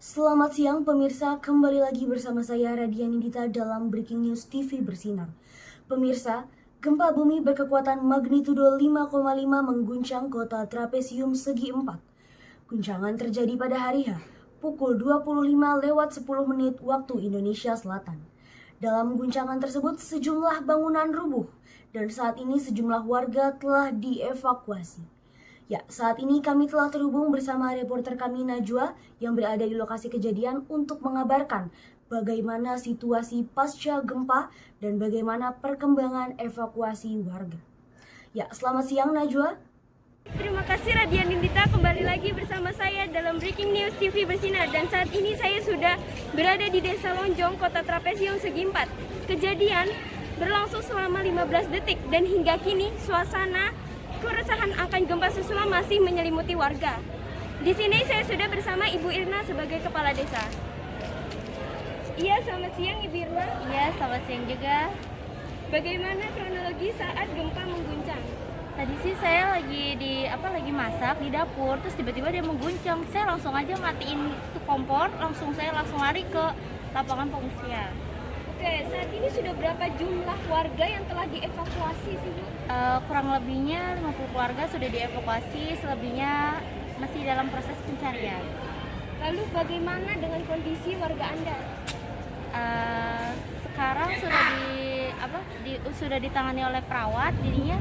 Selamat siang pemirsa, kembali lagi bersama saya Radian Indita dalam Breaking News TV Bersinar. Pemirsa, gempa bumi berkekuatan magnitudo 5,5 mengguncang kota Trapesium segi 4. Guncangan terjadi pada hari H, pukul 25:10 waktu Indonesia Selatan. Dalam guncangan tersebut sejumlah bangunan rubuh dan saat ini sejumlah warga telah dievakuasi. Ya, saat ini kami telah terhubung bersama reporter kami Najwa yang berada di lokasi kejadian untuk mengabarkan bagaimana situasi pasca gempa dan bagaimana perkembangan evakuasi warga. Ya, selamat siang Najwa. Terima kasih Radian Indita, kembali lagi bersama saya dalam Breaking News TV Bersinar. Dan saat ini saya sudah berada di Desa Lonjong, Kota Trapesium segi 4. Kejadian berlangsung selama 15 detik dan hingga kini suasana keresahan akan gempa susulan masih menyelimuti warga. Di sini saya sudah bersama Ibu Irna sebagai kepala desa. Iya, selamat siang Ibu Irna. Iya, selamat siang juga. Bagaimana kronologi saat gempa mengguncang? Tadi sih saya lagi masak di dapur, terus tiba-tiba dia mengguncang. Saya langsung aja matiin tuh kompor, saya langsung lari ke lapangan pengungsian. Oke, saat ini sudah berapa jumlah warga yang telah dievakuasi sih Bu? Kurang lebihnya 50 keluarga sudah dievakuasi, selebihnya masih dalam proses pencarian. Lalu bagaimana dengan kondisi warga Anda? Sekarang sudah ditangani oleh perawat, jadinya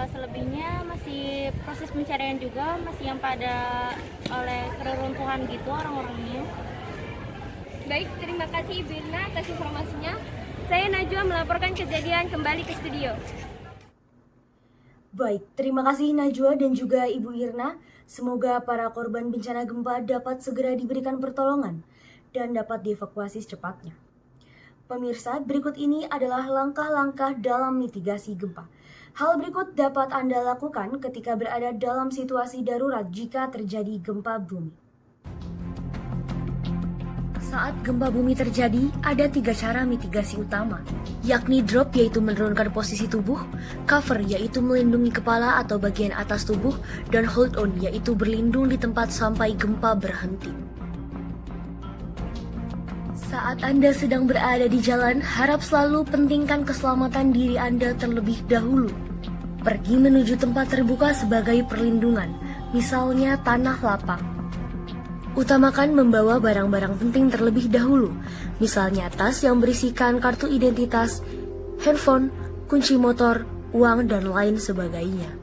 selebihnya masih proses pencarian juga, masih yang pada oleh keruntuhan gitu orang-orangnya. Baik, terima kasih Ibu Irna atas informasinya. Saya Najwa melaporkan kejadian kembali ke studio. Baik, terima kasih Najwa dan juga Ibu Irna. Semoga para korban bencana gempa dapat segera diberikan pertolongan dan dapat dievakuasi secepatnya. Pemirsa, berikut ini adalah langkah-langkah dalam mitigasi gempa. Hal berikut dapat Anda lakukan ketika berada dalam situasi darurat jika terjadi gempa bumi. Saat gempa bumi terjadi, ada 3 cara mitigasi utama, yakni drop yaitu menurunkan posisi tubuh, cover yaitu melindungi kepala atau bagian atas tubuh, dan hold on yaitu berlindung di tempat sampai gempa berhenti. Saat Anda sedang berada di jalan, harap selalu pentingkan keselamatan diri Anda terlebih dahulu. Pergi menuju tempat terbuka sebagai perlindungan, misalnya tanah lapang. Utamakan membawa barang-barang penting terlebih dahulu, misalnya tas yang berisikan kartu identitas, handphone, kunci motor, uang, dan lain sebagainya.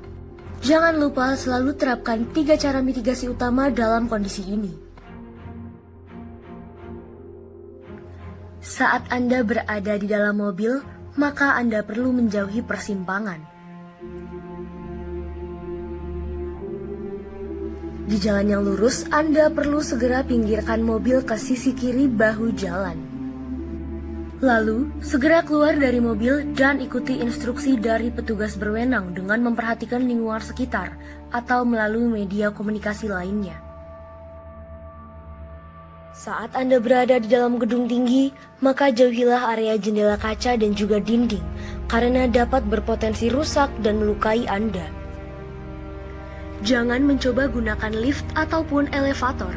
Jangan lupa selalu terapkan 3 cara mitigasi utama dalam kondisi ini. Saat Anda berada di dalam mobil, maka Anda perlu menjauhi persimpangan. Di jalan yang lurus, Anda perlu segera pinggirkan mobil ke sisi kiri bahu jalan. Lalu, segera keluar dari mobil dan ikuti instruksi dari petugas berwenang dengan memperhatikan lingkungan sekitar atau melalui media komunikasi lainnya. Saat Anda berada di dalam gedung tinggi, maka jauhilah area jendela kaca dan juga dinding, karena dapat berpotensi rusak dan melukai Anda. Jangan mencoba gunakan lift ataupun elevator.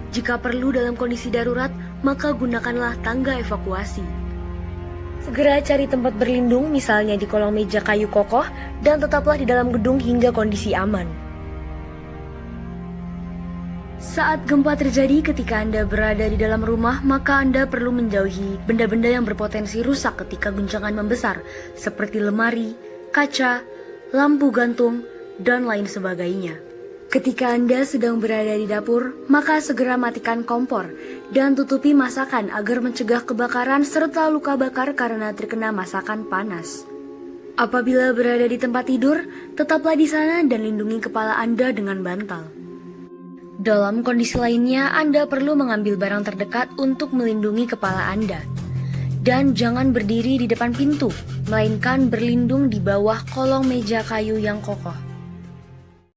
Jika perlu dalam kondisi darurat, maka gunakanlah tangga evakuasi. Segera cari tempat berlindung, misalnya di kolong meja kayu kokoh, dan tetaplah di dalam gedung hingga kondisi aman. Saat gempa terjadi ketika Anda berada di dalam rumah, maka Anda perlu menjauhi benda-benda yang berpotensi rusak ketika guncangan membesar, seperti lemari, kaca, lampu gantung, dan lain sebagainya. Ketika Anda sedang berada di dapur, maka segera matikan kompor dan tutupi masakan agar mencegah kebakaran serta luka bakar karena terkena masakan panas. Apabila berada di tempat tidur, tetaplah di sana dan lindungi kepala Anda dengan bantal. Dalam kondisi lainnya, Anda perlu mengambil barang terdekat untuk melindungi kepala Anda. Dan jangan berdiri di depan pintu, melainkan berlindung di bawah kolong meja kayu yang kokoh.